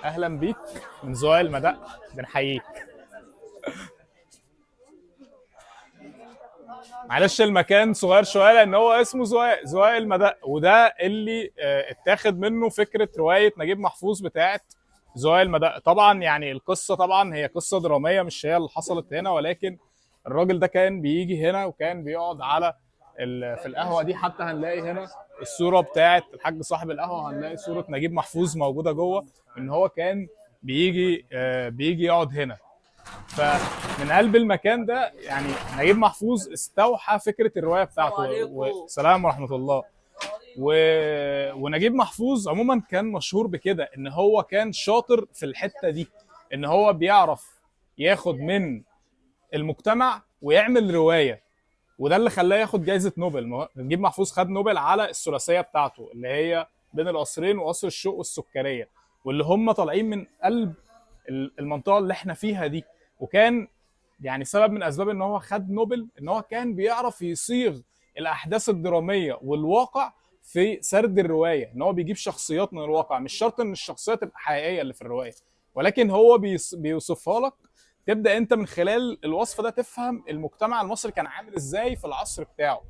اهلا بيك من زوال المدق، بنحييك. معلش المكان صغير شويه لان هو اسمه زوال المدق، وده اللي اتاخد منه فكره روايه نجيب محفوظ بتاعه زوال المدق. طبعا يعني القصه طبعا هي قصه دراميه مش هي اللي حصلت هنا، ولكن الراجل ده كان بيجي هنا وكان بيقعد على في القهوه دي. حتى هنلاقي هنا الصوره بتاعه الحاج صاحب القهوه، هنلاقي صوره نجيب محفوظ موجوده جوه، ان هو كان بيجي يقعد هنا. فمن قلب المكان ده يعني نجيب محفوظ استوحى فكره الروايه بتاعته. والسلام ورحمه الله. و... ونجيب محفوظ عموما كان مشهور بكده، ان هو كان شاطر في الحته دي، ان هو بيعرف ياخد من المجتمع ويعمل روايه. وده اللي خلاه ياخد جائزه نوبل. نجيب محفوظ خد نوبل على الثلاثيه بتاعته اللي هي بين القصرين وقصر الشوق والسكريه، واللي هم طالعين من قلب المنطقه اللي احنا فيها دي. وكان يعني سبب من اسباب ان هو خد نوبل ان هو كان بيعرف يصيغ الاحداث الدراميه والواقع في سرد الروايه، ان هو بيجيب شخصيات من الواقع، مش شرط ان الشخصيات تبقى حقيقيه اللي في الروايه، ولكن هو بيوصفها لك. تبدا انت من خلال الوصف ده تفهم المجتمع المصري كان عامل ازاي في العصر بتاعه.